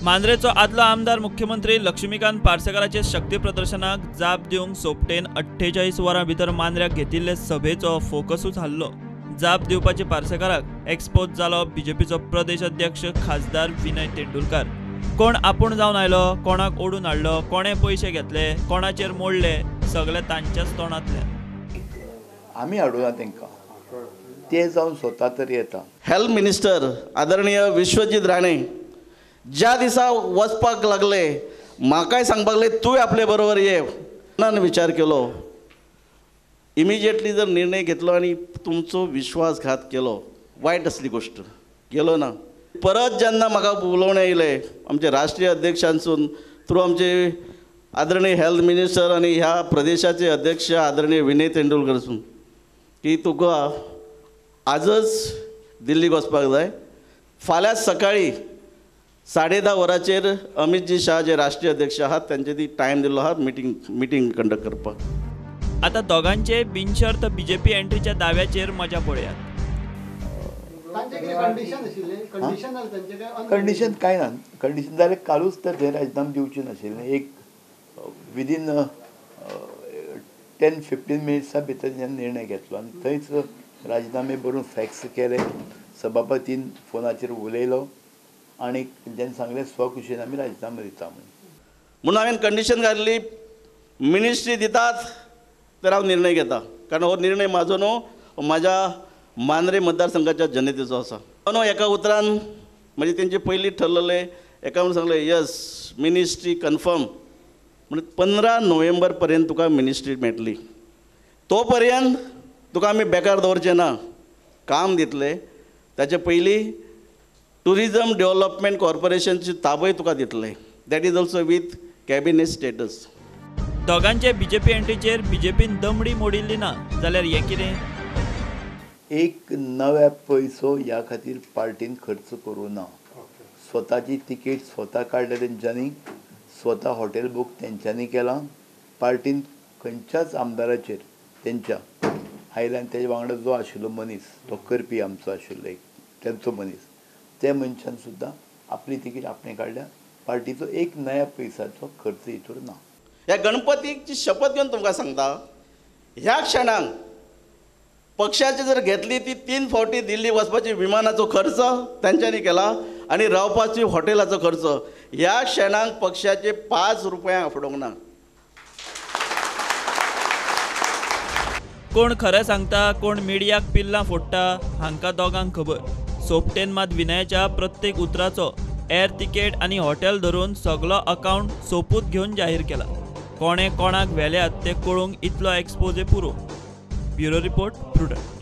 मांद्रेचो आदलो आमदार मुख्यमंत्री लक्ष्मीकांत पार्सेकाराचे शक्ती प्रदर्शनाक जाप दिवंक सोपटेन 48 वरां भितर मांद्र्याक घेतिल्ले सभेचो फोकसूच हाल्लो। जाप दिवपाचे पार्सेकाराक एक्सपोज जालो बीजेपीचो प्रदेश अध्यक्ष खासदार विनय तेंडुलकार। कोण आपूण जावन आयलो, कोणाक ओडून हाडलो, कोणे पयशे घेतले, कोणाचेर मोडले, सगळे तांच्याच तोंडांतले। आमी हाडूना तेंकां, ते जावन स्वता तरी येता। हेल्थ मिनिस्टर आदरणीय विश्वजीत राणे ज्या दिसा वचपाक लागले म्हाकाय सांगपाक लागले तूं आपले बरोबर ये। मनान विचार केलो, इमिजिएटली जर निर्णय घेतलो आनी तुमचो विश्वासघात केलो, वायट असली गोष्ट केलो ना। परत जेन्ना म्हाका उलोवणें येयलें आमचे राष्ट्रीय अध्यक्षांसून थ्रू आमचे आदरणीय हेल्थ मिनिस्टर आनी ह्या प्रदेशाचे अध्यक्ष आदरणीय विनय तेंडुलकरसून की तुका आजच दिल्लीक वचपाक जाय। फाल्यां सकाळीं 10:30 वरांचेर अमितजी शाह जे राष्ट्रीय अध्यक्ष आहात त्यांचे ती टायम दिल्लो आहा मिटींग कंडक्ट करपाक। आता दोगांचे बिनशर्त बीजेपी एंट्रीच्या दाव्याचेर मजा पळयात। कंडिशन कांय ना, कंडिशन जाल्यार कालूच तर थंय राजीनामे दिवचे नाशिल्ले। एक विदीन 10-15 मिनिट्सा भितर जेन्ना निर्णय घेतलो आनी थंयच राजीनामे बरोवन फॅक्स केले, सभापतीन फोनाचेर उलयलो आनी जेन्ना सांगलें स्वखुशीन आमी राजीनामे दिता म्हणून हांवें कंडिशन घातली, मिनिस्ट्री दितात तर हांव निर्णय घेता, कारण हो निर्णय म्हाजो न्हू, म्हाज्या मांद्रे मतदारसंघाच्या जनतेचो आसा। न्हू एका उतरान म्हणजे तेंचे पयलीं ठरलेले एका म्हणून सांगलें यस मिनिस्ट्री कन्फर्म म्हणून 15 नोव्हेंबर पर्यंत तुका मिनिस्ट्री मेळटली। तो पर्यंत तुका आमी बेकार दवरचे ना, काम दितले। ताचे पयलीं टुरिजम डेव्हलपमेंट कॉर्पोरेशनची ताबय तुका दितले, that is also with cabinet status. दोगांचे बीजेपी एंट्रीचेर बीजेपीन दमडी मोडिल्ली ना जाल्यार हें कितें? एक नव्या पैसो ह्या खातीर पार्टीन खर्च करूं ना। स्वताची तिकेट स्वता काडल्या तेंच्यांनी, स्वता हॉटेल बूक तेंच्यांनी केलां। पार्टीन खंयच्याच आमदाराचेर तेंच्या आयल्यान तेजे वांगडा जो आशिल्लो मनीस, तो करपी आमचो आशिल्लो एक तेंचो मनीस, त्या मनशान सुद्दां आपली तिकेट आपणें काडल्या। पार्टीचो एक नया पैसाचो खर्च हितूर ना। ह्या गणपतीची शपथ घेवन तुमकां सांगता, ह्या क्षणाक पक्षाची जर घेतली ती 3 फावटी दिल्ली वचपाची विमानाचो खर्च तांच्यांनी केला आनी रावपाची हॉटेलाचो खर्च ह्या क्षणाक पक्षाचे 5 रुपया फुडोंक ना। कोण खरें सांगता, कोण मिडियाक पिल्लां फोडटा हांकां दोगांक खबर। सोपटेन मात विनयाच्या प्रत्येक उतराचो एअर तिकेट आनी हॉटेल धरून सगळो अकाउंट सोपूत घेवन जाहीर केला। कोणे कोणाक व्हेल्यात ते कळूंक इतलो एक्सपोजे पुरो। Bureau report, prudent.